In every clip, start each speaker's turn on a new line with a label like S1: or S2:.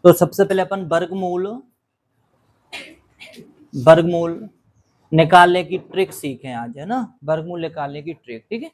S1: तो सबसे पहले अपन वर्गमूल निकालने की ट्रिक सीखे आज, है ना, वर्गमूल निकालने की ट्रिक। ठीक है,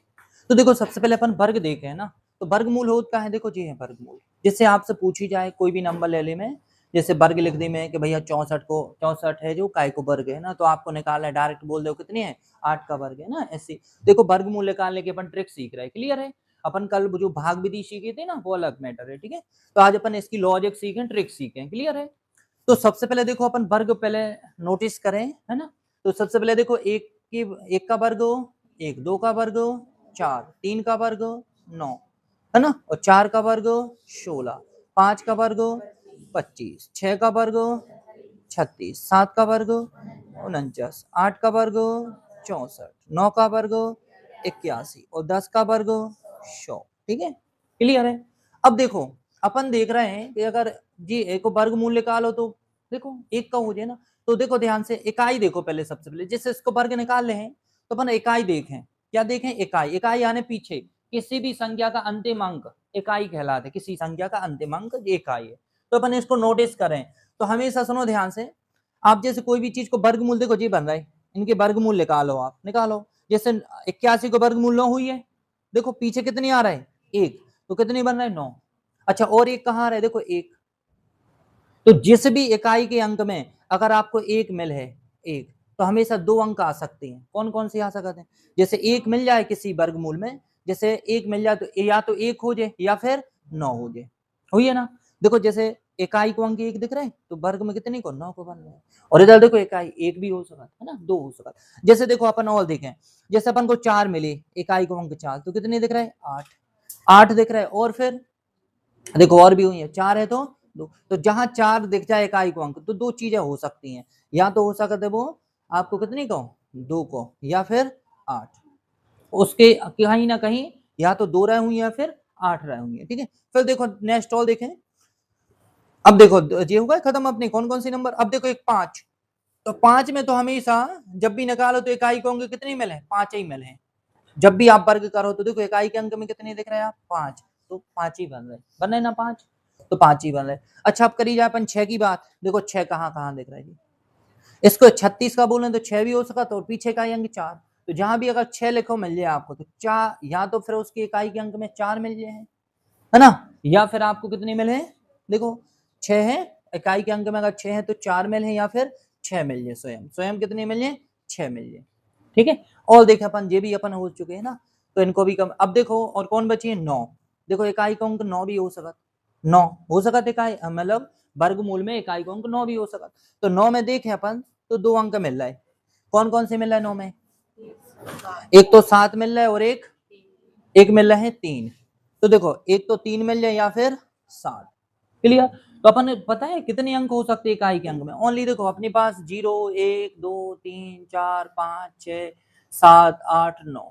S1: तो देखो सबसे पहले अपन वर्ग देखे है ना, तो वर्गमूल होता है, देखो जी है वर्गमूल। जिससे आपसे पूछी जाए कोई भी नंबर ले ले में, जैसे वर्ग लिख दी मैं कि भैया 64 है जो काय को वर्ग है ना, तो आपको निकालना है, डायरेक्ट बोल दो कितनी है 8 का वर्ग है ना, ऐसी। देखो वर्गमूल निकालने की अपन ट्रिक सीख रहे हैं, क्लियर है। अपन कल जो भाग विधि सीखी थी ना वो अलग मैटर है, ठीक है। तो आज अपन इसकी लॉजिक सीखें, ट्रिक सीखें, क्लियर है। तो सबसे पहले देखो अपन वर्ग पहले नोटिस करें, है ना। तो सबसे पहले देखो एक का वर्ग हो, एक, दो का वर्ग हो 4, तीन का वर्ग हो 9, है ना, और 4 का वर्ग हो 16, 5 का वर्ग हो 25, 6 का वर्ग हो 36, 7 का वर्ग हो 49, 8 का वर्ग हो 64, 9 का वर्ग हो 81 और 10 का वर्ग हो 100। ठीक है, क्लियर है। अब देखो अपन देख रहे हैं कि अगर जी एक वर्गमूल निकालो तो देखो एक का हो जाए ना, तो देखो ध्यान से इकाई देखो पहले, सबसे पहले जैसे इसको वर्ग निकाल रहे हैं तो अपन इकाई देखें, क्या देखें, इकाई। इकाई यानी पीछे किसी भी संख्या का अंतिम अंक इकाई कहलाता है, किसी संख्या का अंतिम अंक इकाई है। तो अपन इसको नोटिस करें तो हमेशा सुनो ध्यान से, आप जैसे कोई भी चीज को वर्गमूल देखो जी बन रहा है, इनके वर्गमूल निकालो, आप निकालो। जैसे 81 को वर्गमूल 9 हुई है, देखो पीछे कितनी आ रहा है एक, तो कितनी बन रहा है 9। अच्छा और एक कहाँ आ रहा है, देखो एक। तो जिस भी इकाई के अंक में अगर आपको एक मिल है एक, तो हमेशा दो अंक आ सकते हैं। कौन कौन से आ सकते हैं, जैसे एक मिल जाए किसी वर्गमूल में, जैसे एक मिल जाए तो या तो एक हो जाए या फिर 9 हो जाए, हुई है ना। देखो जैसे इकाई को अंक एक दिख रहा है तो वर्ग में कितने को 9 को बन रहा है, और इधर देखो इकाई एक भी हो सकता है ना, दो हो सकता। जैसे देखो अपन और देखें, जैसे अपन को 4 मिले, इकाई को अंक 4, तो कितने दिख रहा है 8, 8 दिख रहा है। और फिर देखो और भी हुई है, 4 है तो दो, तो जहां 4 दिख जाए इकाई को अंक तो दो चीजें हो सकती हैं, या तो हो सकता है वो आपको कितनी को 2 को, या फिर 8, उसके कहीं ना कहीं या तो 2 रहे हुई या फिर 8 रहे हुई है। ठीक है, फिर देखो नेक्स्ट और देखें। अब देखो ये हुआ खत्म अपने कौन कौन सी नंबर। अब देखो एक 5, तो 5 में तो हमेशा जब भी निकालो तो इकाई को अंक कितने मिले, 5 ही मिले हैं। जब भी आप वर्ग करो तो देखो इकाई के अंक में कितने दिख रहे हैं आप 5, तो 5 ही बन रहे ना 5, तो 5 ही बन रहे। अच्छा अब करी जाए अपन 6 की बात, देखो 6 कहाँ कहाँ दिख रहा है जी, इसको 36 का बोले तो 6 भी हो सका, तो पीछे का अंक 4, तो जहां भी अगर 6 लिखो मिल जाए आपको तो 4, या तो फिर उसकी इकाई के अंक में 4 मिल जाए, है ना, या फिर आपको कितने मिले हैं, देखो 6 है, इकाई के अंक में अगर 6 है तो 4 मिल है या फिर 6 मिल जाए, स्वयं स्वयं कितने मिल जाए 6 मिल जाए। ठीक है, और देखे अपन ये भी अपन हो चुके हैं ना, तो इनको भी कम। अब देखो और कौन बची है 9, देखो इकाई का अंक 9 भी हो सकता, 9 हो सकता इकाई मतलब वर्गमूल में इकाई का अंक 9 भी हो सकता। तो 9 में देखे अपन तो 2 अंक मिल रहा है, कौन कौन से मिल रहा है 9 में, एक तो 7 मिल रहा है और एक मिल रहा है 3। तो देखो एक तो 3 मिल जाए या फिर 7, क्लियर। तो अपन पता है कितने अंक हो सकते हैं इकाई के अंक में, ओनली देखो अपने पास 0 1 2 3 4 5 6 7 8 9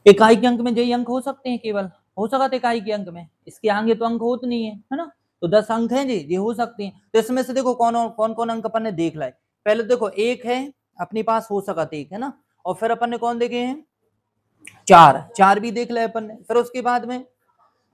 S1: इकाई के अंक में यही अंक हो सकते हैं, केवल हो सकता इकाई के अंक में, इसके आगे तो अंक होते नहीं है ना। तो 10 अंक हैं जी, ये हो सकते हैं। तो इसमें से देखो कौन कौन अंक अपन ने देख लाए। पहले देखो एक है अपने पास हो सकता एक, है ना, और फिर अपन ने कौन देखे हैं 4 भी देख लिया अपन ने। फिर उसके बाद में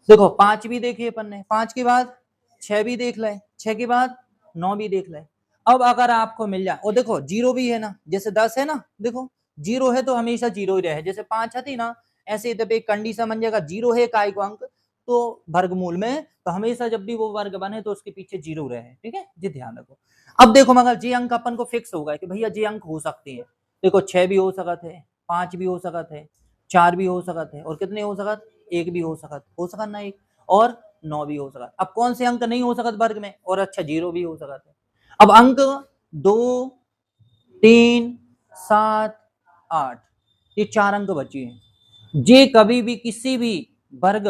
S1: देखो 5 भी देखे अपन ने, 5 के बाद 6 भी देख लाए, 6 के बाद 9 भी देख लाए। अब अगर आपको मिल जाए, और देखो 0 भी है ना, जैसे 10 है ना, देखो 0 है तो हमेशा 0 ही रहे, जैसे 5 थी ना, ऐसे जब एक कंडीशन बन जाएगा 0 है इकाई को अंक तो वर्गमूल में, तो हमेशा जब भी वो वर्ग बने तो उसके पीछे 0 रहे। ठीक है जी, ध्यान रखो। अब देखो मगर जी अंक अपन को फिक्स होगा कि भैया जी अंक हो सकते हैं, देखो 6 भी हो सकते हैं, 5 भी हो सकते हैं, 4 भी हो सकते हैं, और कितने हो सकते, एक भी हो सकता ना एक, और 9 भी हो सकता। अब कौन से अंक नहीं हो सकते वर्ग में, और अच्छा 0 भी हो सकते। अब अंक 2 3 7 8 ये 4 अंक बचे हैं, जे कभी भी किसी भी वर्ग,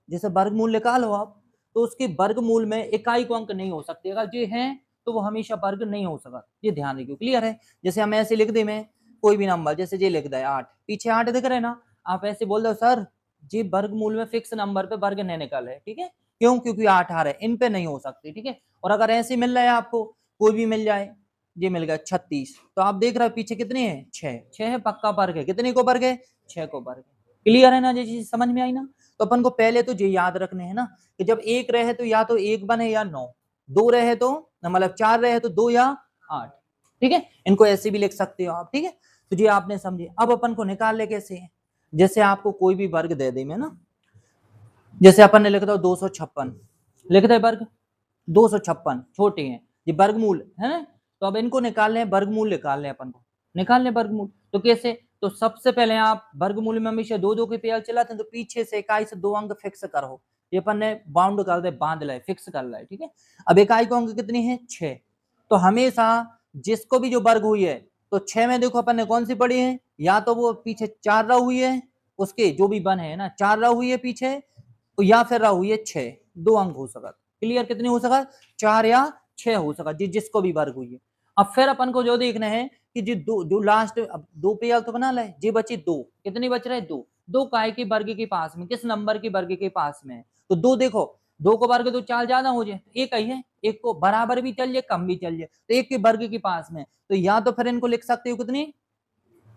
S1: जैसे वर्गमूल निकालो आप, तो उसके वर्गमूल में इकाई को अंक नहीं हो सकते, अगर ये हैं तो वो हमेशा वर्ग नहीं हो सकता, ये ध्यान रखिए, क्लियर है। जैसे हम ऐसे लिख दे में कोई भी नंबर, जैसे ये लिख दे 8, पीछे 8 दिख रहे हैं ना, आप ऐसे बोल दो सर जी वर्गमूल में फिक्स नंबर पे वर्ग नहीं निकाले, ठीक है, क्यों, क्योंकि 8 आ रहे हैं, इन पे नहीं हो सकती। ठीक है, और अगर ऐसे मिल रहा है आपको कोई भी मिल जाए, ये मिल गया 36, तो आप देख रहे हो पीछे कितने हैं 6 है, पक्का वर्ग है, कितने को वर्ग है 6 को वर्ग है, क्लियर है ना, ये चीज समझ में आई ना। तो अपन को पहले तो ये याद रखने हैं ना कि जब एक रहे तो या तो एक बने या 9, दो रहे तो मतलब 4 रहे तो 2 या 8, ठीक है। इनको ऐसे भी लिख सकते हो आप, ठीक है। तो जी आपने समझे। अब अपन को निकाल ले कैसे है, जैसे आपको कोई भी वर्ग दे दे मैं ना, जैसे अपन ने लिखा था 256 लिखते हैं वर्ग, 256 छोटे हैं ये वर्गमूल है ना। तो अब इनको निकालने हैं, वर्गमूल निकालने हैं अपन को, निकालने वर्गमूल। तो कैसे, तो सबसे पहले आप वर्गमूल में हमेशा दो दो के पेयर चलाते हैं, तो पीछे से इकाई से 2 अंक फिक्स करो, ये अपन ने बाउंड कर दे, बांध लाए, फिक्स कर लाए, ठीक है। अब इकाई को अंक कितनी है 6, तो हमेशा जिसको भी जो वर्ग हुई है, तो 6 में देखो अपन ने कौन सी पढ़ी है, या तो वो पीछे 4 रह हुई है, उसके जो भी बन है ना 4 रह हुई है पीछे, या फिर रह हुई है 6, 2 अंक हो सका। क्लियर, कितनी हो सका, 4 या 6 हो सका, जिसको भी वर्ग हुई है। अब फिर अपन को जो देखना है कि जो लास्ट दो पेयर तो बना ले, जी बची 2, कितनी बच रहे 2, 2 काय के वर्ग के पास में, किस नंबर के वर्ग के पास में, तो 2 देखो, 2 को वर्ग तो 4 ज्यादा हो जाए, एक ही है, एक को बराबर भी चल जाए कम भी चल जाए, तो एक के वर्ग के पास में, तो या तो फिर इनको लिख सकते हो कितनी,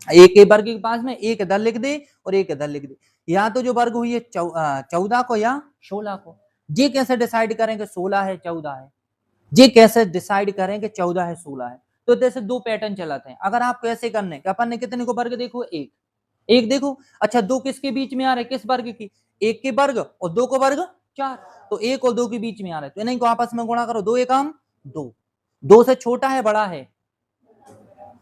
S1: एक के वर्ग के पास में एक इधर लिख दे और एक इधर लिख दे, या तो जो वर्ग हुई है 14 को या 16 को। ये कैसे डिसाइड करेंगे 16 है 14 है, ये कैसे डिसाइड करें कि 14 है 16 है, तो जैसे दो पैटर्न चलाते हैं। अगर आप कैसे करने कि अपन ने कितने को वर्ग देखो, एक, एक देखो, अच्छा 2 किसके बीच में आ रहे, किस वर्ग की, एक के वर्ग और 2 को वर्ग 4, तो 1 और 2 के बीच में आ रहे, तो इन्हीं को आपस में गुणा करो, 2 एकम 2, 2 से छोटा है बड़ा है,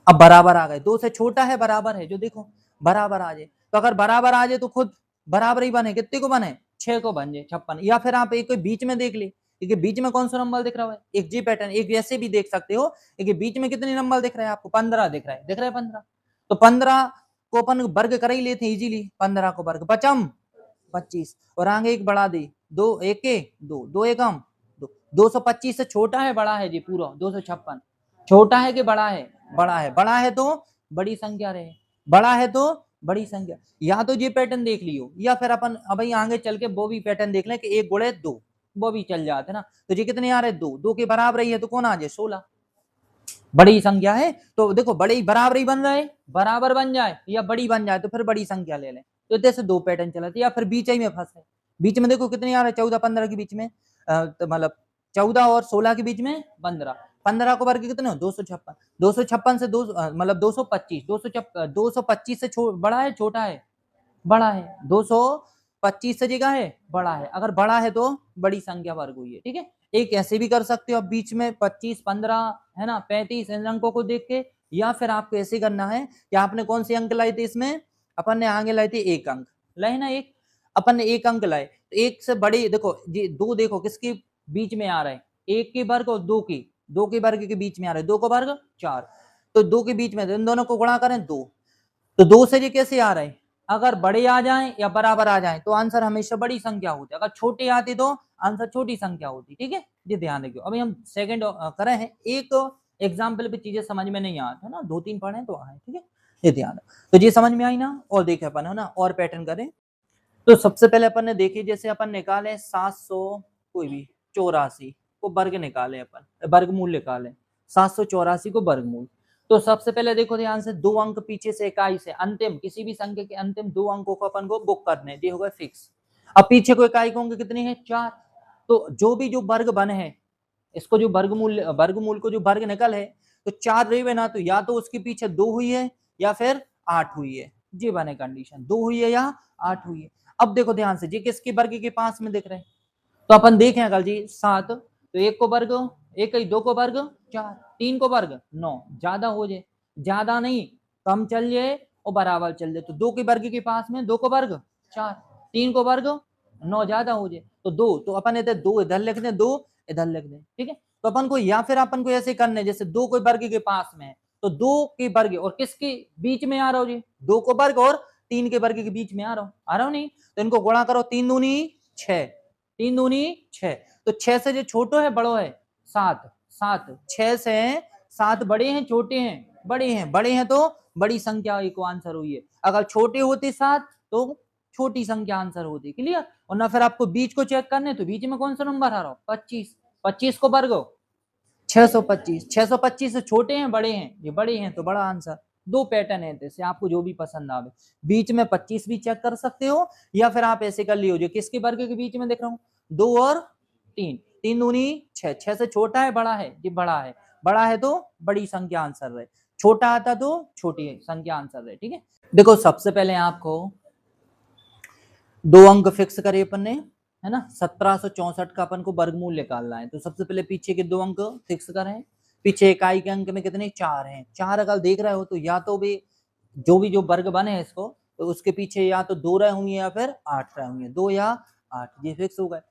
S1: अब बराबर आ गए, 2 से छोटा है बराबर है, जो देखो बराबर आ जाए, तो अगर बराबर आ जाए तो खुद बराबर ही बने, कितने को बने 6 को बन जाए 56। या फिर आप एक बीच में देख ले, क्योंकि बीच में कौन सा नंबर दिख रहा है, एक जी पैटर्न, एक ऐसे भी देख सकते हो, एक बीच में कितने नंबर दिख रहे हैं आपको, 15 दिख रहा है, दिख रहा है 15, तो 15 को अपन वर्ग कर ही लेते हैं इजीली, 15 को वर्ग पचम 25, और आगे एक बढ़ा दे, दो एक के दो, दो एकम दो, 225 से छोटा है बड़ा है जी पूरा 256, छोटा है कि बड़ा है, बड़ा है, बड़ा है तो बड़ी संख्या रहे, बड़ा है तो बड़ी संख्या, या तो ये पैटर्न देख लियो, या फिर अपन अब आगे चल के वो भी पैटर्न देख लें कि 1 गुणे 2, वो भी चल जाते ना, तो ये कितने आ रहे 2, 2 के बराबर ही है, तो कौन आ जाए 16, बड़ी संख्या है, तो देखो बड़े ही बराबर ही बन रहे, बराबर बन जाए या बड़ी बन जाए तो फिर बड़ी संख्या ले लें, तो जैसे दो पैटर्न चलाते, या फिर बीच ही में फंसे, बीच में देखो कितने आ रहे 14 15 के बीच में, तो मतलब 14 और 16 के बीच में 15, 15 को वर्ग कितने 256, 256 से दो मतलब 225, 225 से बड़ा है छोटा है, बड़ा है, 225 से जगह है बड़ा है, अगर बड़ा है तो बड़ी संख्या वर्ग हुई है, ठीक है। एक ऐसे भी कर सकते हो आप, बीच में 25 15 है ना 35 इन अंकों को देख के, या फिर आपको ऐसे करना है कि आपने कौन से अंक लाए थे इसमें, अपन ने आगे लाए थे 1 अंक लाए ना, एक अपन ने 1 अंक लाए, तो एक से बड़ी देखो ये दो, देखो किसके बीच में आ रहा है, 1 के वर्ग और 2 की, 2 के वर्ग के बीच में आ रहा है, 2 को वर्ग 4, तो 2 के बीच में, इन दोनों को गुणा करें 2, तो 2 से ये कैसे आ रहे हैं, अगर बड़े आ जाएं या बराबर आ जाएं तो आंसर हमेशा बड़ी संख्या होती है, अगर छोटे आते तो आंसर छोटी संख्या होती, ठीक है। ये ध्यान रखियो। अभी हम सेकंड करे हैं, एक एग्जाम्पल पे चीजें समझ में नहीं आती है ना, 2 3 पढ़े तो आए, ठीक है, ये ध्यान। तो ये समझ में आई ना, और देखे अपन है ना, और पैटर्न करें। तो सबसे पहले अपन ने देखी, जैसे अपन निकाले 700 कोई भी 84 को वर्ग निकाले, अपन वर्गमूल निकाले 784 को वर्गमूल, तो सबसे पहले देखो ध्यान से, 2 अंक पीछे से इकाई से अंतिम किसी भी संख्या के अंतिम 2 अंकों को अपन को बुक करने, ये होगा फिक्स। अब पीछे को इकाई होंगे कितनी है 4, तो जो भी जो वर्ग बन है, इसको जो वर्गमूल को जो वर्ग निकल है, तो 4 रही ना, तो या तो उसके पीछे 2 हुई है या फिर 8 हुई है, ये बने कंडीशन, 2 हुई है या 8 हुई है। अब देखो ध्यान से, ये किसके वर्ग के पास में दिख रहे हैं, तो अपन देखें अगर जी 7, तो 1 को वर्ग 1 ही, 2 को वर्ग 4, 3 को वर्ग 9, ज्यादा हो जाए, ज्यादा नहीं कम चल जाए और बराबर चल जाए, तो 2 के वर्ग के पास में 2 को वर्ग 4, 3 को वर्ग 9, ज्यादा हो जाए तो 2, तो अपन इधर 2 इधर लिख दें, 2 इधर लिख दें, ठीक है। तो अपन को, या फिर अपन को ऐसे करने, जैसे 2 को वर्ग के पास में, तो 2 के वर्ग और किसके बीच में आ रहा हो जी, 2 को वर्ग और 3 के वर्ग के बीच में आ रहा हूं नहीं, तो इनको गुणा करो, 3 दूनी 6, 3 दूनी 6, तो 6 से जो छोटो है बड़ो है 7, 7 6 से 7 बड़े हैं छोटे हैं, बड़े हैं, बड़े हैं तो बड़ी संख्या को आंसर हुई है, अगर छोटे होते 7 तो छोटी संख्या आंसर होती, क्लियर। और ना फिर आपको बीच को चेक करने, तो बीच में कौन सा नंबर आ रहा हो 25, 25 को वर्ग 625, 625 से छोटे हैं बड़े हैं, ये बड़े हैं तो बड़ा आंसर। दो पैटर्न है, जैसे आपको जो भी पसंद आवे, बीच में 25 भी चेक कर सकते हो, या फिर आप ऐसे कर लियो, जो किसके वर्ग के बीच में देख रहा हूँ 2 और 3, 3 दूनी 6, 6 से छोटा है बड़ा है जी, बड़ा है, बड़ा है तो बड़ी संख्या आंसर रहे, छोटा आता तो छोटी संख्या आंसर रहे। ठीक है, देखो सबसे पहले आपको 2 अंक फिक्स करे अपन ने, है ना। 1764 का अपन को वर्गमूल निकालना है, तो सबसे पहले पीछे के 2 अंक फिक्स करें। पीछे इकाई के अंक में कितने 4 हैं, 4 अगर देख रहे हो तो या तो भी जो वर्ग बने हैं इसको, तो उसके पीछे या तो 2 रहे होंगे या फिर 8 रहे होंगे, 2 या 8 ये फिक्स हो गए।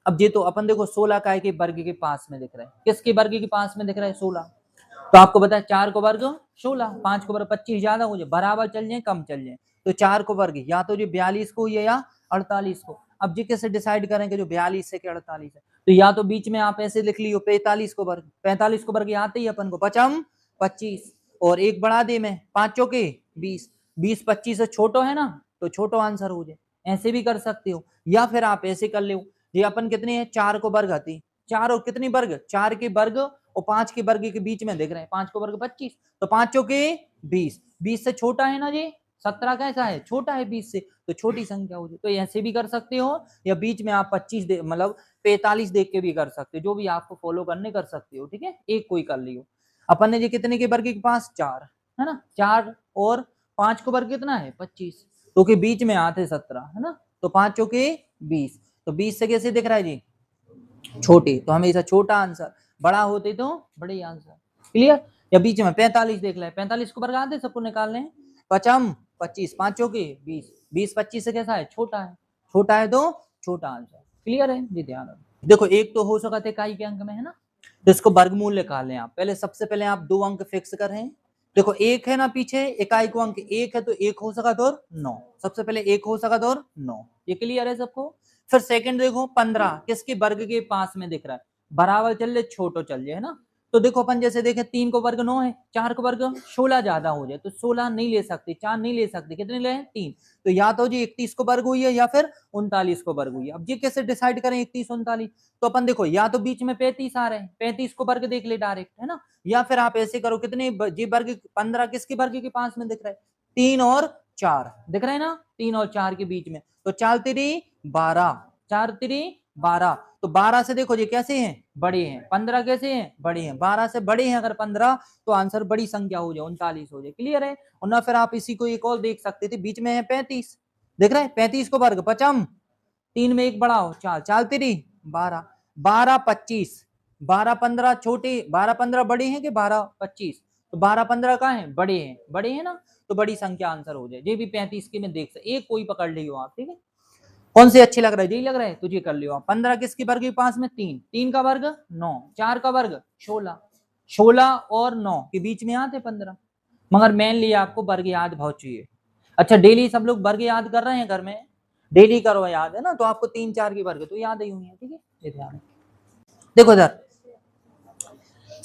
S1: अब ये तो अपन देखो 16 इकाई के वर्ग के पास में दिख रहा है, किसके वर्ग के पास में दिख रहा है 16, तो आपको पता है 4 को वर्ग 16, 5 को वर्ग 25, ज्यादा हो जाए बराबर चल जाए कम चल जाए, तो 4 को वर्ग या तो जो 42 को या 48 को। अब जी कैसे डिसाइड करेंगे जो 42 है कि 48 है, तो या तो बीच में आप ऐसे लिख लियो 45 को वर्ग, 45 को वर्ग आते ही अपन को पचम 25 और एक बढ़ा दे में 5 चौके 20, 20 25 से छोटो है ना, तो छोटो आंसर हो जाए, ऐसे भी कर सकते हो। या फिर आप ऐसे कर लो, ये अपन कितने हैं 4 को वर्ग आती, 4 और कितनी वर्ग 4 के वर्ग और 5 के वर्ग के बीच में देख रहे हैं, 5 को वर्ग 25, तो 5 चौके 20, 20 से छोटा है ना जी, 17 कैसा है छोटा है 20 से, तो छोटी संख्या हो जाए, तो ऐसे भी कर सकते हो, या बीच में आप 25 मतलब 45 देख के भी कर सकते हो, जो भी आपको फॉलो करने कर सकते हो। ठीक है, एक कोई कर लियो। अपन ने ये कितने के वर्ग के पास 4 है ना, 4 और 5 को वर्ग कितना है 25, तो के बीच में आते 17 है ना, तो 5 चौके 20, तो 20 से कैसे दिख रहा है जी छोटी, तो हमेशा छोटा आंसर, बड़ा होते तो बड़े आंसर। क्लियर, या बीच में 45 देख ले, 45 को वर्ग आते सबको निकालने, पचम 25, 5 चौके 20, 20 25 से कैसा है छोटा है, छोटा है तो छोटा आंसर। क्लियर है जी, ध्यान रखो। देखो एक तो हो सकता है इकाई के अंक में है ना, तो इसको वर्गमूल निकाल लें आप, पहले सबसे पहले आप 2 अंक फिक्स करें। देखो एक है ना पीछे इकाई को अंक 1 है, तो 1 हो सका तो 9, सबसे पहले 1 हो सका तो 9, ये क्लियर है सबको। फिर सेकंड देखो 15 किसके वर्ग के पास में दिख रहा है, बराबर चल ले छोटो चल जाए है ना, तो देखो अपन जैसे देखे 3 को वर्ग 9 है, 4 को वर्ग 16 ज्यादा हो जाए, तो 16 नहीं ले सकते, 4 नहीं ले सकते, कितने ले 3, तो या तो जी 31 को वर्ग हुई है या फिर 39 को वर्ग हुई है। अब ये कैसे डिसाइड करें 31 39, तो अपन देखो या तो बीच में 35 आ रहे हैं, 35 को वर्ग देख ले डायरेक्ट है ना, या फिर आप ऐसे करो कितने जी वर्ग 15 किसके वर्ग के पास में दिख रहा है 3 और 4 दिख रहा है ना, 3 और 4 के बीच में, तो 4 3 12, 4 3 12, तो 12 से देखो ये कैसे हैं बड़े हैं, 15 कैसे हैं बड़े हैं, 12 से बड़े हैं अगर 15, तो आंसर बड़ी संख्या हो जाए 39 हो जाए। क्लियर है, और ना फिर आप इसी को एक और देख सकते थे, बीच में है 35 देख रहे हैं, 35 को वर्ग पचम 3 में एक बड़ा हो 4, 4 3 12, 12 25, 12 15 छोटे, 12 15 बड़े हैं कि 12 25, तो 12 15 कहाँ है बड़े हैं, बड़े हैं ना, तो बड़ी संख्या आंसर हो जाए। ये भी 35 के में देख सकते, एक कोई पकड़ लियो आप। ठीक है, कौन से अच्छे लग रहा है, यही लग रहा है तुझे कर लियो आप। 15 किसके वर्ग के पास में 3, 3 का वर्ग 9, 4 का वर्ग 16, 16 और 9 के बीच में आते 15, मगर मेनली आपको वर्ग याद बहुत चाहिए। अच्छा डेली सब लोग वर्ग याद कर रहे हैं घर में, डेली करो याद है ना, तो आपको 3 4 की वर्ग तो याद ही हुई है। ठीक है, ये ध्यान देखो इधर,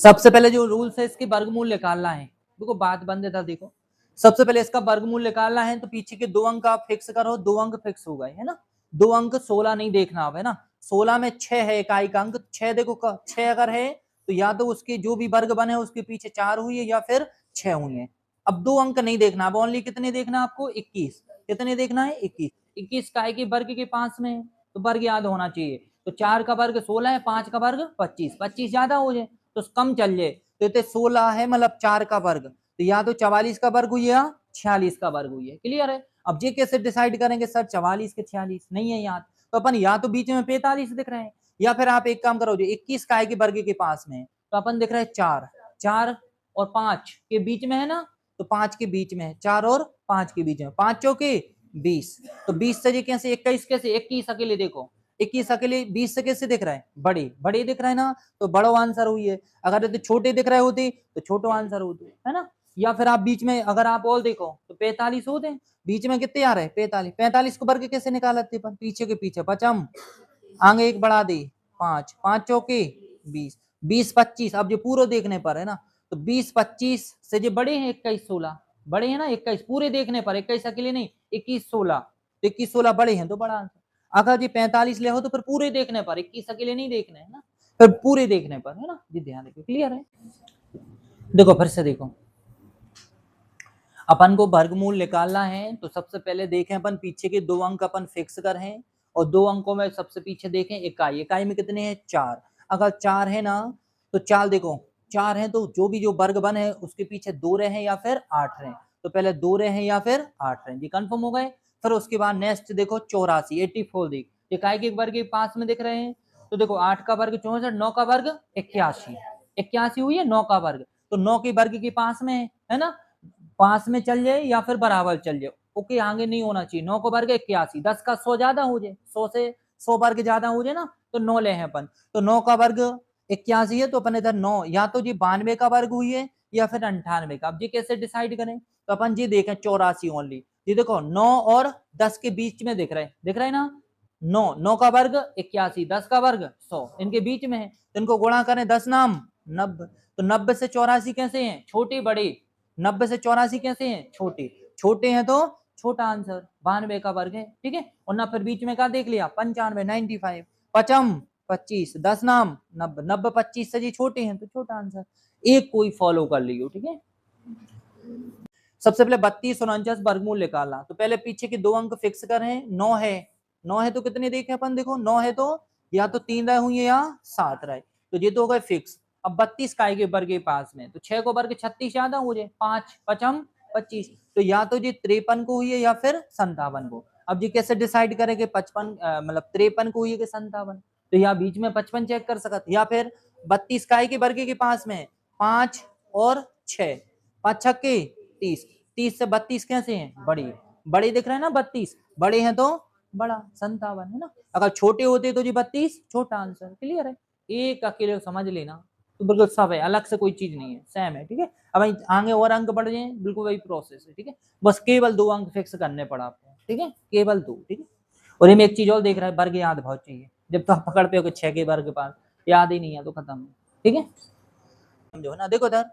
S1: सबसे पहले जो रूल्स है इसके वर्गमूल निकालना है, देखो बात बंद था, देखो सबसे पहले इसका वर्गमूल निकालना है, तो पीछे के 2 अंक आप फिक्स करो, 2 अंक फिक्स हो गए है ना, 2 अंक 16 नहीं देखना अब है ना, 16 में 6 है इकाई का अंक, 6 देखो 6 अगर है तो या तो उसके जो भी वर्ग बने उसके पीछे 4 हुई है या फिर 6 हुई है। अब 2 अंक नहीं देखना, अब ओनली कितने देखना आपको 21, कितने देखना है 21, 21 काय के वर्ग के पास में है, तो वर्ग याद होना चाहिए, तो 4 का वर्ग 16 है, 5 का वर्ग 25, 25 ज्यादा हो जाए तो कम चल जाए, तो 16 है मतलब 4 का वर्ग, तो या तो 44 का वर्ग हुई या 46 का वर्ग हुई है। क्लियर है, अब ये कैसे डिसाइड करेंगे सर 44 के 46 नहीं है याद, तो अपन या तो बीच में 45 दिख रहे हैं, या फिर आप एक काम करो जो 21 काय के वर्ग के पास में है, तो अपन दिख रहा है 4, 4 और 5 के बीच में है ना, तो 5 के बीच में है, 4 और 5 के बीच में, 5 चौके 20, तो 20 से कैसे 21 कैसे 21 अकेले देखो 21 अकेले 20 से कैसे दिख रहा है बड़े, बड़े दिख रहा है ना, तो बड़ो आंसर हुई है। अगर तो छोटे दिख रहे होते तो छोटो आंसर होते है ना, या फिर आप बीच में अगर आप और देखो तो 45 होते, बीच में कितने आ रहे हैं 45, 45 को वर्ग कैसे निकालते पर पीछे के पीछे पचम आगे एक बढ़ा दे 5, 5 चौके 20, 20 25, अब जो पूरा देखने पर है ना, तो 20 25 से जो बड़े हैं 21 16 बड़े हैं ना, 21 पूरे देखने पर 21 अकेले नहीं 21 16, तो 21 16 बड़े हैं तो बड़ा आंसर। अगर जी 45 ले हो तो फिर पूरे देखने पर 21 अकेले नहीं देखने है ना, फिर पूरे देखने पर है ना, जी ध्यान रखिए। क्लियर है, देखो फिर से देखो, अपन को वर्गमूल निकालना है, तो सबसे पहले देखें अपन पीछे के 2 अंक अपन फिक्स कर हैं, और 2 अंकों में सबसे पीछे देखें इकाई, इकाई में कितने हैं 4, अगर 4 है ना तो 4 देखो 4 है तो जो भी जो वर्ग बन है उसके पीछे 2 रहे या फिर 8 रहे, तो पहले 2 रहे या फिर 8 रहे, जी कंफर्म हो गए। फिर उसके बाद नेक्स्ट देखो 84 84 देख ये काय के वर्ग के पास में दिख रहे हैं, तो देखो 8 का वर्ग 64, 9 का वर्ग 81, 81 हुई है 9 का वर्ग, तो 9 के वर्ग के पास में है ना, पास में चल जाए या फिर बराबर चल जाए, ओके आगे नहीं होना चाहिए। 9 को वर्ग 81, 10 का 100 ज्यादा हो जाए, 100 से 100 वर्ग ज्यादा हो जाए ना, तो 9 ले हैं अपन, तो 9 का वर्ग 81 है तो अपन इधर 9 या तो जी 92 का वर्ग हुई है या फिर 98 का। अब जी कैसे डिसाइड करें, तो अपन जी देखें 84 ओनली, ये देखो 9 और 10 के बीच में दिख रहा है ना, 9 का वर्ग 81, 10 का वर्ग 100, इनके बीच में है, तो इनको गुणा करें 10 नाम 90, तो 90 से 84 कैसे हैं, छोटे बड़े, 90 से 84 कैसे हैं, छोटे, छोटे हैं तो छोटा आंसर 92 का वर्ग है, ठीक है। और ना फिर बीच में क्या देख लिया 95 95, पचम 25, 10 नाम 90, 90 25 से जी छोटे हैं तो छोटा आंसर, एक कोई फॉलो कर लियो, ठीक है। सबसे पहले 32 और 49 वर्गमूल निकालना, तो पहले पीछे के 2 अंक फिक्स करें, 9 है तो कितने देखे अपन, देखो 9 है तो या तो 3 रहे हुई या 7 रहे, तो ये तो हो गए फिक्स। अब 32 काय के वर्ग के पास में, तो 6 को वर्ग 36 ज्यादा हो जाए, 5 पचम 25, तो या तो ये 53 को हुई है या फिर 57 को। अब ये कैसे डिसाइड करें कि 55 मतलब 53 को हुई है कि 57, तो या बीच में 55 चेक कर सकते, या फिर 32 काय के वर्ग के पास में 5 और 6, 5 छक्के 30, 30 से 32 कैसे हैं, बड़ी, बड़े दिख रहे हैं ना 32, बड़े हैं तो बड़ा 57 है ना, अगर छोटे होते तो जी 32 छोटा आंसर, क्लियर है, एक अकेले समझ लेना, तो बिल्कुल सब है, अलग से कोई चीज नहीं है, सेम है, ठीक है। अब आगे और अंक बढ़ जाए, बिल्कुल वही प्रोसेस है, ठीक है, बस केवल 2 अंक फिक्स करने पड़ा आपको, ठीक है, केवल 2, ठीक है। और ये एक चीज और देख रहा है, वर्ग याद बहुत चाहिए, जब तो आप पकड़ते हो कि 6 के वर्ग के पास याद ही नहीं है तो खत्म, ठीक है, समझो ना। देखो इधर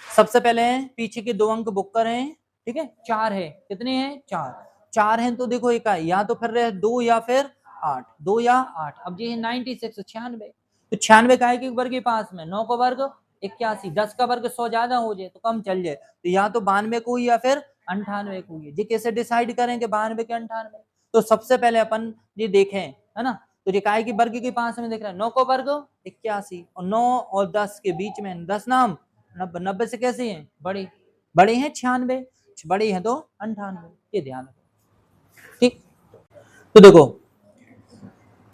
S1: सबसे पहले पीछे के 2 अंक बुक करें, ठीक है, 4 है, कितने हैं 4, 4 हैं तो देखो एक या तो फिर रहे 2 या फिर 8, 2 या 8, अब ये है 96 96, तो 96 का है कि वर्ग के पास में, 9 का वर्ग 81, 10 का वर्ग 100 ज्यादा हो जाए तो कम चल जाए, तो या तो 92 को या फिर 98 को, ये कैसे डिसाइड करें कि 92 के 98, तो सबसे पहले अपन ये देखें है ना, तो ये काय की वर्ग के पास में दिख रहा है, 9 को वर्ग 81 और 9 और 10 के बीच में 10 नाम 90, 90 से कैसे हैं, बड़े, बड़े हैं 96, बड़े हैं तो 98, ये ध्यान रखो, ठीक। तो देखो,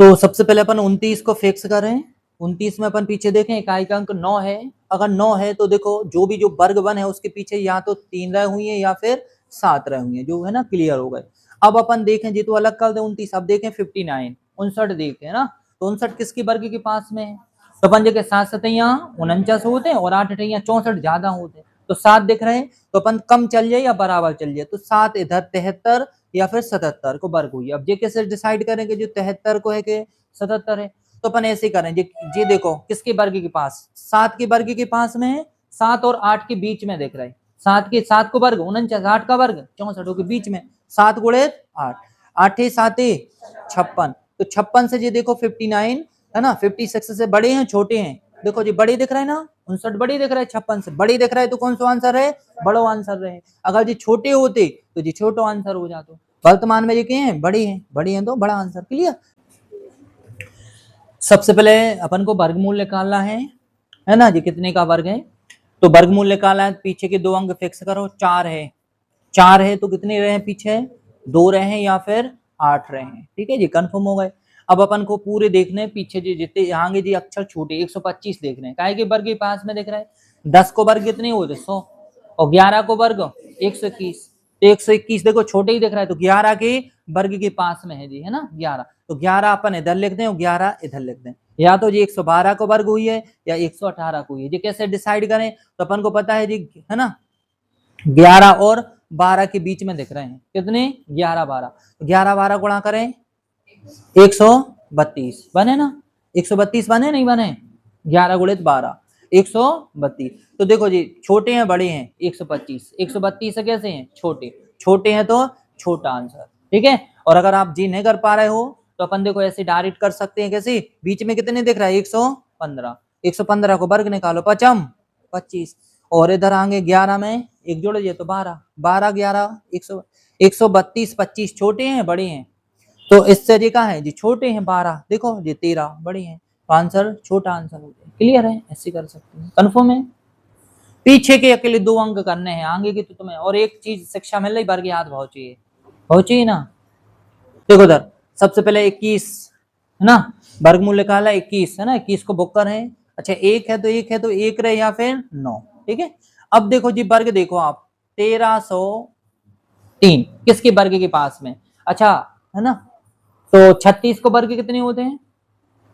S1: तो सबसे पहले अपन 29 को फिक्स करें, 29 में अपन पीछे देखें इकाई का अंक 9 है, अगर 9 है तो देखो जो भी जो वर्ग बन है उसके पीछे या तो 3 रहे हुई है या फिर 7 रहे हुई है, जो है ना क्लियर हो गए। अब अपन देखें जी तो अलग कर दे 29, अब देखें 59 59 देखें ना, तो 59 किसकी वर्ग के पास में है, तो अपन देखे 7 सतैया 49 होते हैं और 8 अठैया 64 ज्यादा होते हैं, तो 7 दिख रहे हैं तो अपन कम चल जाए या बराबर चल जाए, तो 7 इधर 73 या फिर 77 को वर्ग हुई। अब ये कैसे डिसाइड करेंगे जो 73 को है कि 77 है, तो अपन ऐसे करें ये देखो किसके वर्ग के पास, 7 के वर्ग के पास में है, 7 और 8 के बीच में देख रहे हैं, 7 को वर्ग 49, 8 का वर्ग 64 के बीच में, 7 गुणे 8, 8 7 56, तो 56 से ये देखो 59 है ना, 56 से बड़े हैं छोटे हैं, देखो जी बड़े दिख रहे हैं ना, 59 बड़े दिख रहा है, 56 से बड़े दिख रहा है, तो कौन सा आंसर है, बड़ो आंसर रहे। अगर जी छोटे होते तो जी छोटो आंसर हो जाता, वर्तमान में ये क्या है, बड़ी हैं तो बड़ा आंसर, क्लियर। सबसे पहले अपन को वर्गमूल निकालना है ना जी, कितने का वर्ग है, तो वर्गमूल निकालना है, पीछे के 2 अंक फिक्स करो, 4 है तो कितने रहे हैं पीछे, 2 रहे हैं या फिर 8 रहे हैं, ठीक है जी, कंफर्म हो गए। अब अपन को पूरे देखने पीछे जी जितने यहाँ जी अक्षर छोटे 125 देख रहे हैं, काय के वर्ग के पास में देख रहा है, 10 को वर्ग कितने होते 100 और 11 को वर्ग 121, 121 देखो छोटे ही दिख रहा है, तो 11 के वर्ग के पास में है जी, है ना 11, तो 11 अपन इधर लिख दें और 11 इधर लिख दें, या तो जी 112 को वर्ग हुई है या 118 को हुई है, जी कैसे डिसाइड करें, तो अपन को पता है जी है ना 11 और 12 के बीच में दिख रहे हैं, कितने 11 12, 11 12 गुणा करें 132 बने ना, 132 बने नहीं बने, 11 गुणित 12 132, तो देखो जी छोटे हैं बड़े हैं 125, 132 से कैसे हैं छोटे, छोटे हैं तो छोटा आंसर, ठीक है। और अगर आप जी नहीं कर पा रहे हो तो अपन देखो ऐसे डायरेक्ट कर सकते हैं, कैसे बीच में कितने दिख रहा है 115, 115 को वर्ग निकालो 5 25, और इधर आगे 11 में एक जोड़ दिए तो 12 12 11 132 25 छोटे हैं बड़े हैं, तो इससे जी कहा है जी छोटे हैं 12, देखो जी 13 बड़े हैं, तो आंसर छोटा आंसर हो जाए। क्लियर है, ऐसे कर सकते हैं, कन्फर्म है। पीछे के अकेले 2 अंक करने हैं, आगे की तो तुम्हें और एक चीज शिक्षा मिल रही, वर्ग याद बहुत चाहिए ना। देखो उधर सबसे पहले 21 है ना, वर्गमूल निकाला 21 है ना, 21 को बुक करें। अच्छा एक है तो एक रहे या फिर 9, ठीक है। अब देखो जी वर्ग देखो आप 1303 किसके वर्ग के पास में, अच्छा है ना। तो 36 को वर्ग कितने होते हैं,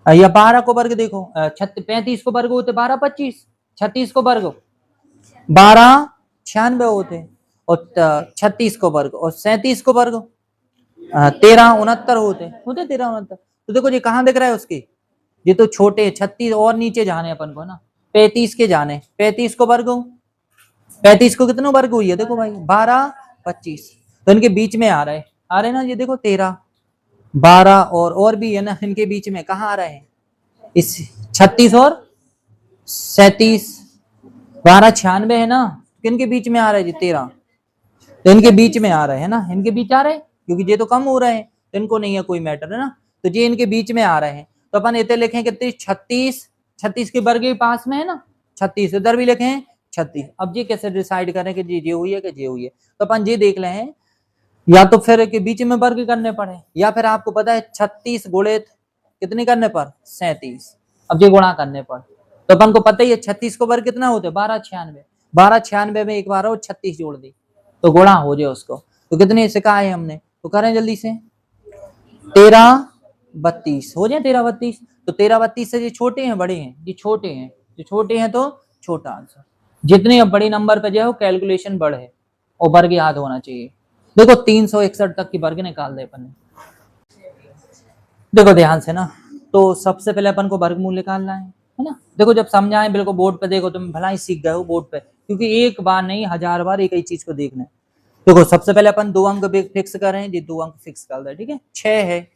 S1: या 12 को वर्ग देखो, 35 को वर्ग होते 12 25, 36 को वर्ग 12 96 होते, और 36 को वर्ग और 37 को वर्ग 13 69 होते 13 69। तो देखो ये कहाँ दिख रहा है उसकी, ये तो छोटे 36 और नीचे जाने अपन को ना, 35 के जाने, 35 को वर्ग 35 को कितने वर्ग हुई है, देखो भाई 12 25, तो इनके बीच में आ रहे ना, ये देखो 13 12 और भी है ना इनके बीच में, कहाँ आ रहे हैं इस 36 और 37, 12 96 है ना, किनके बीच में आ रहा है जी 13, तो इनके बीच में आ रहे हैं ना, इनके बीच आ रहे हैं क्योंकि ये तो कम हो रहे हैं, तो इनको नहीं है कोई मैटर है ना, तो ये इनके बीच में आ रहे हैं। तो अपन इतने लिखें कितने 36, 36 के वर्ग के पास में है ना 36, इधर भी लिखें 36। अब ये कैसे डिसाइड करें कि जी ये हुई है कि ये हुई है, तो अपन ये देख लें या तो फिर के बीच में वर्ग करने पड़े, या फिर आपको पता है 36 गुणित कितने करने पर 37, अब ये गुणा करने पर, तो अपन को पता ही है 36 को वर्ग कितना होते 12 96, 12 96 में एक बार और 36 जोड़ दी तो गुणा हो जाए उसको, तो कितने सिखा है हमने, तो करें जल्दी से 13 32 हो जाए 13 32, तो 13 32 से ये छोटे हैं बड़े हैं, ये छोटे हैं, ये छोटे हैं तो छोटा आंसर, जितने अब बड़ी नंबर पे जो है कैलकुलेशन बढ़े और वर्ग याद होना चाहिए। देखो 361 तक की वर्ग निकाल दे अपन ने, देखो ध्यान से ना, तो सबसे पहले अपन को वर्गमूल निकालना है ना। देखो जब समझाएं बिल्कुल बोर्ड पे देखो, तुम भला ही सीख गए हो बोर्ड पे, क्योंकि एक बार नहीं 1000 बार एक ही चीज को देखना है। देखो सबसे पहले अपन 2 अंक फिक्स कर रहे हैं, ये 2 अंक फिक्स कर दे, ठीक है। 6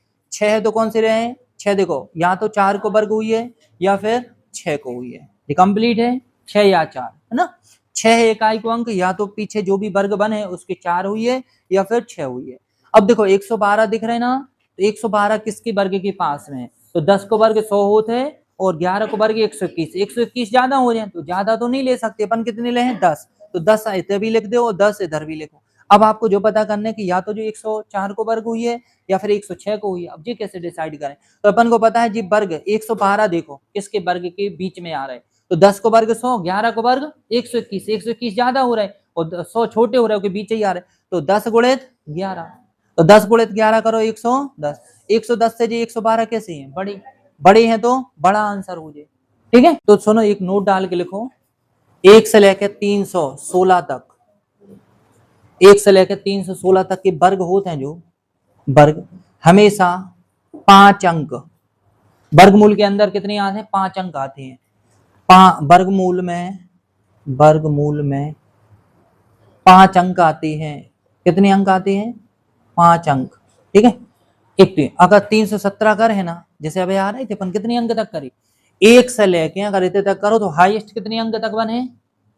S1: है तो कौन से रहे हैं 6, देखो या तो 4 को वर्ग हुई है या फिर 6 को हुई है, ये कंप्लीट है 6 या 4 है ना। 6 है इकाई को अंक, या तो पीछे जो भी वर्ग बने उसके 4 हुई है या फिर 6 हुई है। अब देखो 112 दिख रहे ना, तो 112 किसके वर्ग के पास में है, तो 10 को वर्ग 100 होते हैं और 11 को वर्ग 121, 121 ज्यादा हो जाए तो ज्यादा तो नहीं ले सकते अपन, कितने ले हैं 10, तो 10 इधर भी लिख दो और 10 इधर भी लिखो। अब आपको जो पता करना है कि या तो जो 104 को वर्ग हुई है या फिर 106 को हुई है, अब ये कैसे डिसाइड करें, तो अपन को पता है जी वर्ग 112 देखो किसके वर्ग के बीच में आ रहा है, तो 10 को वर्ग 100, 11 को वर्ग 121, 121 ज्यादा हो रहा है और 100 छोटे हो रहे हैं, बीच ही आ रहे हैं, तो 10 गुणित 11, तो 10 गुणित 11 करो 110, 110 से जी 112 कैसे है बड़ी है तो बड़ा आंसर हो जाए, ठीक है। तो सुनो एक नोट डाल के लिखो, 1 से लेकर 316 तक, 1 से लेकर 316 तक के वर्ग होते हैं, जो वर्ग हमेशा 5 अंक, वर्गमूल के अंदर कितने आते हैं 5 अंक आते हैं, वर्गमूल में 5 अंक आते हैं, कितने अंक आते हैं 5 अंक, ठीक है। एक अगर 317 कर है ना, जैसे अभी आ रहे थे अपन कितने अंक तक करी, 1 से लेके अगर इतने तक करो तो हाईएस्ट कितने अंक तक बने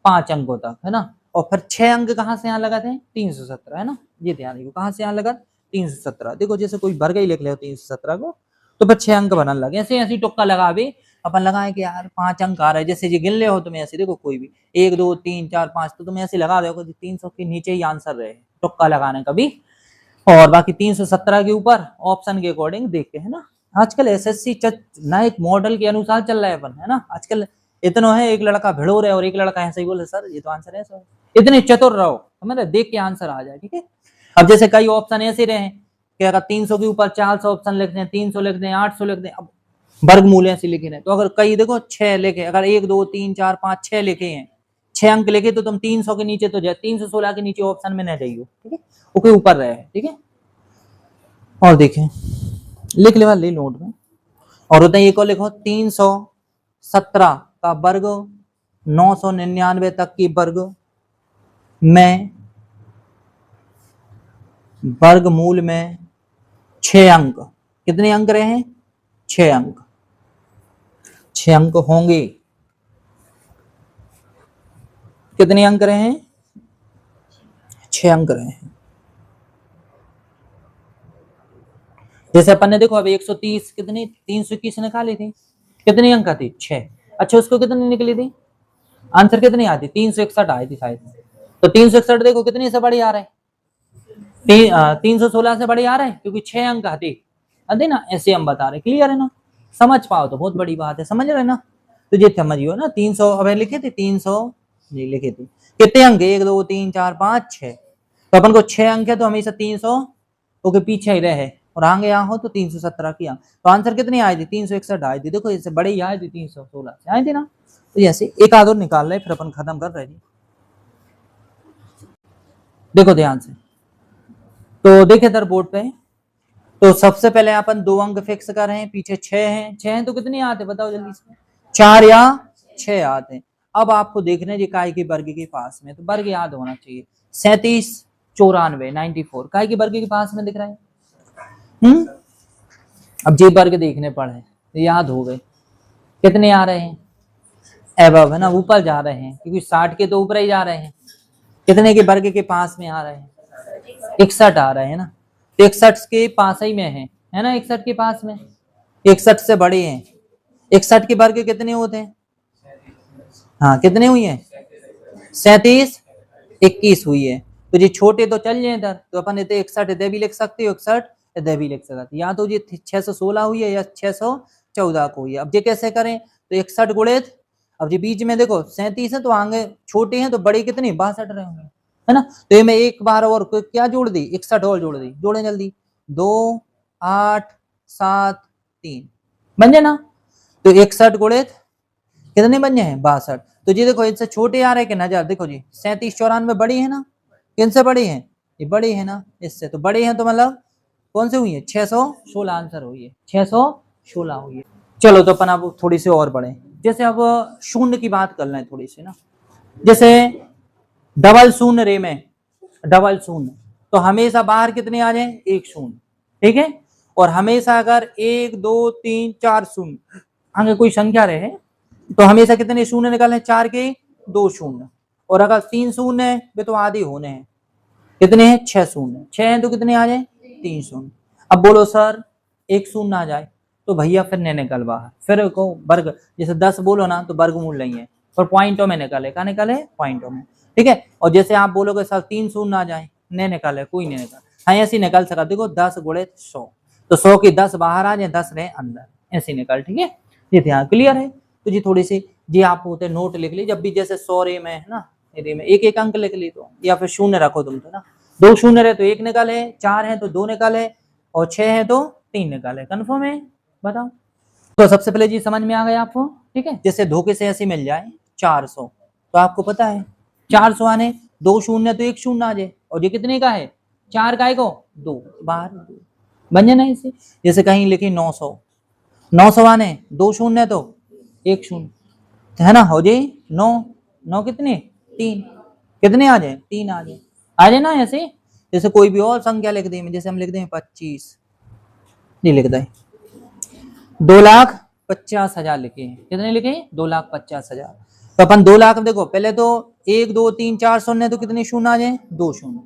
S1: 5 अंकों तक है ना, और फिर 6 अंक कहां से यहाँ लगाते हैं 317 है ना, ये ध्यान रखो कहां से यहाँ लगा 317, देखो जैसे कोई वर्ग ही लिख ले 317 को तो फिर 6 अंक बनने लगे, ऐसे ऐसी टुक्का लगा भी अपन लगाए कि यार 5 अंक आ रहे, जैसे ये गिन ले हो तुम्हें ऐसे, देखो कोई भी 1 2 3 4 5, तो तुम्हें ऐसे लगा दो 300 के नीचे ही आंसर रहे, टुक्का लगाने का भी, और बाकी 317 के ऊपर ऑप्शन के अकॉर्डिंग देखते हैं ना। आजकल एसएससी ना एक मॉडल के अनुसार चल रहा है अपन है ना, आजकल इतना है, एक लड़का भिड़ो रहे और एक लड़का ऐसे ही बोले सर ये तो आंसर है सर, इतने चतुर रहो मतलब देख के आंसर आ जाए, ठीक है। अब जैसे कई ऑप्शन ऐसे रहे कि अगर 300 के ऊपर 400 ऑप्शन लिख दें, 300 लिख दें, 800 लिख दें, अब वर्गमूल ऐसे लिखे रहे, तो अगर कई देखो 6 लिखे, अगर 1 2 3 4 5 6 लिखे हैं, 6 अंक लिखे, तो तुम 300 के नीचे तो जाए 316 के नीचे ऑप्शन में न जाइयो, ठीक है, उसके ऊपर रहे, ठीक है। और देखें लिख ले ले नोट में, और होता है एक और लिखो 317 का वर्ग 999 तक की वर्ग में वर्गमूल में 6 अंक, कितने अंक रहे हैं 6 अंक, 6 अंक होंगे, कितने अंक रहे हैं 6 अंक रहे हैं। जैसे अपन ने देखो अब 130 कितनी 321 निकाली थी, कितनी अंक आती? 6। अच्छा उसको कितनी निकली थी? आंसर कितनी आती? 361 आई थी शायद। तो 361 देखो कितनी से बड़ी आ रहा है? 316 से बड़ी आ रहा है, क्योंकि 6 अंक आती आते ना, ऐसे हम बता रहे। क्लियर है ना? समझ पाओ तो बहुत बड़ी बात है, समझ रहे ना? तो ये समझियो ना, 300 अब लिखे थे 300, जी लिखे थे। कितने अंक? 1 2 3 4 5 6। तो अपन को 6 अंक है तो हमेशा 300 ओके पीछे ही रहे, और आगे यहाँ हो तो 317 की। तो आंसर कितनी आई थी? 361 आई थी। देखो इससे बड़ी आई थी 316 से आई थी ना। तो ऐसे एक आध और निकाल रहे, फिर अपन खत्म कर रहे थे। देखो ध्यान से, तो देखे इधर बोर्ड पे, तो सबसे पहले अपन 2 अंक फिक्स कर रहे हैं, पीछे 6 हैं। 6 हैं तो कितने आते बताओ जल्दी से? 4 या 6 आते हैं। अब आपको देखना है काय के वर्ग के पास में, तो वर्ग याद होना चाहिए। 37 94 94 काय के वर्ग के पास में दिख रहा है। अब जे वर्ग देखने पड़े तो याद हो गए कितने आ रहे हैं? एबव है ना, ऊपर जा रहे हैं, क्योंकि 60 के तो ऊपर ही जा रहे हैं। कितने के वर्ग के पास में आ रहे हैं? 61 आ रहे हैं ना। तो 61 के पास ही में है ना, 61 के पास में, 61 से बड़े हैं। 61 के वर्ग कितने होते हैं? हाँ कितने हुई है? 37 21 हुई है। तो ये छोटे तो चल जाए इधर, तो अपन इतने 61 इधर भी लिख सकते हो, 61 इधर भी लिख सकते, या तो ये 616 हुई है या 614 को हुई है। अब ये कैसे करें? तो 61 गुणित, अब ये बीच में देखो 37 है तो आगे छोटे हैं तो बड़े कितने? 62 रहे होंगे, है ना। तो ये मैं एक बार और क्या जोड़ दी? 61 और जोड़ दी। जोड़े जल्दी, 2 8 7 3 बन जाए ना। तो 61 गुणित कितने बन जाए? 62। तो जी देखो इनसे छोटे आ रहे कि नजर, देखो जी 37 94 बड़ी है ना, किनसे बड़ी है? ये बड़ी है ना इससे, तो बड़ी है तो मतलब कौन से हुई है? 616 आंसर हुई है, 616 हुई है। चलो तो अपन अब थोड़ी सी और बढ़े, जैसे अब शून्य की बात कर लें थोड़ी सी ना। जैसे डबल शून्य रे में, डबल शून्य, तो हमेशा बाहर कितने आ जाए? एक शून्य, ठीक है। और हमेशा अगर 1 2 3 4 शून्य आगे कोई संख्या रहे तो हमेशा कितने शून्य निकालें? 4 के 2 शून्य, और अगर 3 शून्य है वे तो आधे होने हैं। कितने हैं? 6 शून्य। 6 है तो कितने आ जाए? 3 शून्य। अब बोलो सर एक शून्य आ जाए, तो भैया फिर ने निकल बाहर, फिर को वर्ग, जैसे 10 बोलो ना तो वर्गमूल नहीं है, और पॉइंटों में निकाले, कहा निकाले? पॉइंटों में, ठीक है। और जैसे आप बोलोगे सर 3 शून्य आ जाए, ने निकाले, कोई नहीं निकाल। हाँ ऐसे निकाल सका, देखो 10 गुणित 100, तो 100 की 10 बाहर आ जाए, 10 रहे अंदर, ऐसे निकाल, ठीक है। ये ध्यान क्लियर है? तो जी थोड़ी सी जी आप होते नोट लिख ली, जब भी जैसे 100 रे में है ना, रे में एक एक अंक लिख ली, तो या फिर शून्य रखो तुम तो ना, 2 शून्य रहे तो 1 निकाले, 4 है तो 2 निकाले, और 6 है तो 3 निकाले। कन्फर्म है? बताओ। तो सबसे पहले जी समझ में आ गया आपको, ठीक है। जैसे धोखे से ऐसे मिल जाए 400, तो आपको पता है 400 आने 2 शून्य तो 1 शून्य आ जाए, और ये कितने का है? 4 का है को 2 बाहर बन जाए ना इसे। जैसे कहीं लिखे 900, 900 आने 2 शून्य तो 1 शून्य, है ना, हो जाए 9, 9 कितने? 3, कितने आ जाए? 3 आ जाए ना ऐसे। जैसे कोई भी और संख्या लिख दें, जैसे हम लिख दें 25, नहीं लिख दें 2,50,000 लिखे हैं। कितने लिखे हैं? 2,50,000। तो अपन 2 लाख देखो पहले तो 1 2 3 4 शून्य, तो कितने शून्य आ जाए? 2 शून्य,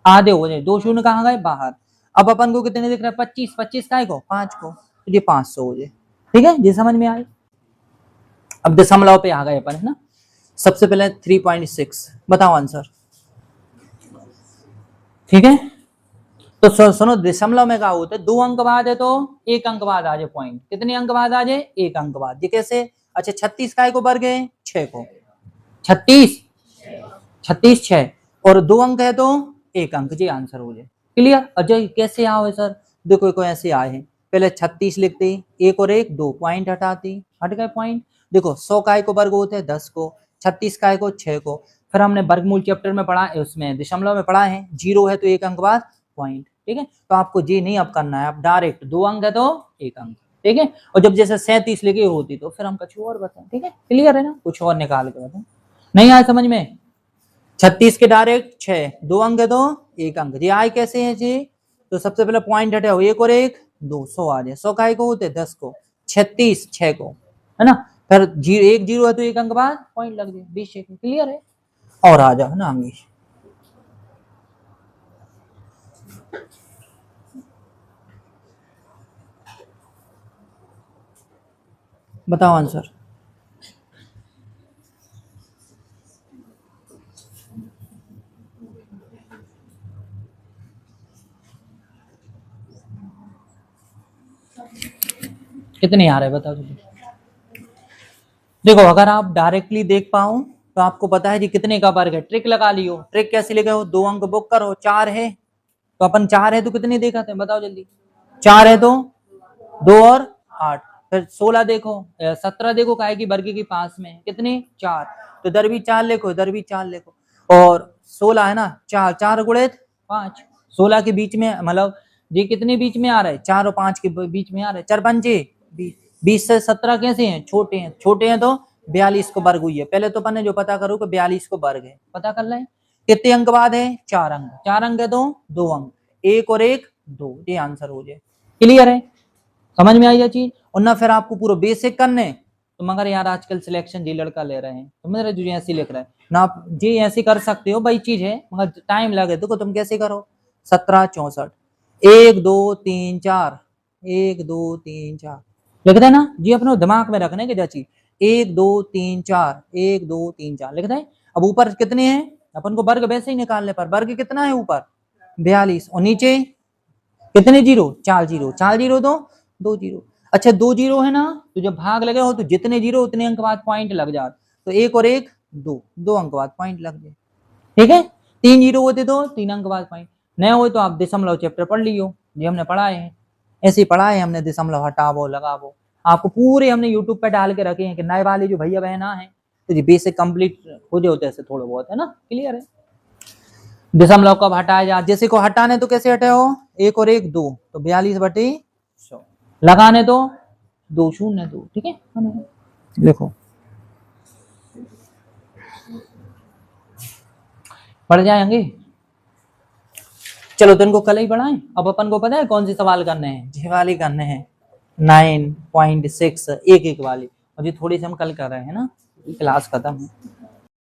S1: आधे हो जाए, 2 शून्य कहाँ गए? बाहर। अब अपन को कितने दिख रहा है? 25, 25 का को 5 को, तो ये 500 हो जाए, ठीक है जी, समझ में आए। अब दशमलव पे आ गए अपन, है ना। सबसे पहले 3.6 बताओ आंसर, ठीक है। तो सुनो दशमलव में क्या होता है? 2 अंक बाद है तो 1 अंक बाद आ जाए पॉइंट, कितने अंक बाद आ जाए? 1 अंक बाद। ये कैसे? अच्छा 36 काय को वर्ग है? 6 को, 36 36 6, और 2 अंक है तो 1 अंक, जी आंसर हो जाए। क्लियर? अजय कैसे आओ सर? देखो कोई ऐसे आए हैं, पहले 36 लिखते, 1 और 1 2 पॉइंट हटाती, हट गए पॉइंट। देखो 100 काय को वर्ग होते हैं 10 को, 36 काय को 6 को। फिर हमने वर्गमूल चैप्टर में पढ़ा है, उसमें दशमलव में पढ़ा है, 0 है तो 1 अंक बाद पॉइंट, ठीक है। तो आपको जी नहीं अब करना है, आप डायरेक्ट 2 अंक है तो 1 अंक, ठीक है। और जब जैसे 37 लिखी होती तो फिर हम कुछ और बताएं, ठीक है। क्लियर है ना? कुछ और निकाल के बताएं, नहीं आया समझ में? 36 के डायरेक्ट 6, 2 अंक है तो 1 अंक, जी आए कैसे है जी? तो सबसे पहले पॉइंट हटाओ, 1 और 1 2, 100 आ जाए। 100 काय को होते 10 को, 36 6 को, है ना। फिर 1 0 है तो 1 अंक बाद पॉइंट लग जाए, 20 सेकंड। क्लियर है? और आ जाओ ना आगे। बताओ आंसर। कितने आ रहे बताओ जल्दी। देखो अगर आप डायरेक्टली देख पाओ तो आपको पता है जी कितने का वर्ग है, ट्रिक लगा लियो। ट्रिक कैसे लगे हो, 2 अंक बुक करो, 4 है तो अपन 4 है तो कितने देखा थे बताओ जल्दी। 4 है तो 2 और 8, फिर 16 देखो 17 देखो काय की वर्ग की पास में कितने 4, तो इधर भी 4 लिखो इधर भी 4 लिखो, और 16 है ना 4, 4 गुणित 5, 16 के बीच में मतलब ये कितने बीच में आ रहा है, 4 और 5 के बीच में आ रहा है, 4 पंजे 20 से 17 कैसे हैं, छोटे हैं तो 42 को वर्ग हुई है। पहले तो अपन ने जो पता करो कि 42 को वर्ग है, पता कर लें। कितने अंक बाद है, 4 अंक, 4 अंक है तो 2 अंक, 1 और 1 2, ये आंसर हो जाए। क्लियर है, समझ में आई ये चीज। और ना फिर आपको पूरा बेसिक करने तो मगर यार आजकल सिलेक्शन जी लड़का ले रहे हैं तो मेरा जो ऐसे लिख रहा है ना, आप जी ऐसे कर सकते हो भाई, चीज है मगर टाइम लगे तो तुम कैसे करो। 17 64 1 2 3 4 1 2 3 4 लिख दे ना जी, अपने दिमाग में रखने की जाची 1 2 3 4 1 2 3 4 लिख दे। अब ऊपर कितने हैं अपन को वर्ग वैसे ही निकालने पर, वर्ग कितना है ऊपर 42 और नीचे कितने जीरो, 4 जीरो, 4 जीरो तो 2 जीरो। अच्छा 2 जीरो है ना, तो जब भाग लगे हो तो जितने जीरो उतने अंक बाद पॉइंट लग जाते, तो 1 और 1 2, 2 अंक बाद पॉइंट लग जाए। ठीक है, 3 जीरो होते तो 3 अंक बाद पॉइंट नए हो तो आप दशमलव चैप्टर पढ़ लियो, ये हमने पढ़ाए हैं, ऐसे ही पढ़ाए हमने, दशमलव हटावो लगावो आपको पूरे हमने यूट्यूब पे डाल के रखे हैं कि नए वाले जो भैया बहना है तो ये बेसिक कंप्लीट हो जाए ऐसे थोड़ा बहुत है ना। क्लियर है, दशमलव कब हटाया जा, जैसे को हटाने तो कैसे हटे हो, 1 और 1 2 तो 42/100, लगाने तो 2 0 2, ठीक है। देखो पढ़ जाएंगे, चलो तो इनको कल ही बढ़ाएं। अब अपन को पता है कौन से सवाल करने हैं, ये वाले करने हैं 9.6 एक एक वाली, और ये थोड़ी सी हम कल कर रहे हैं ना, क्लास खत्म है।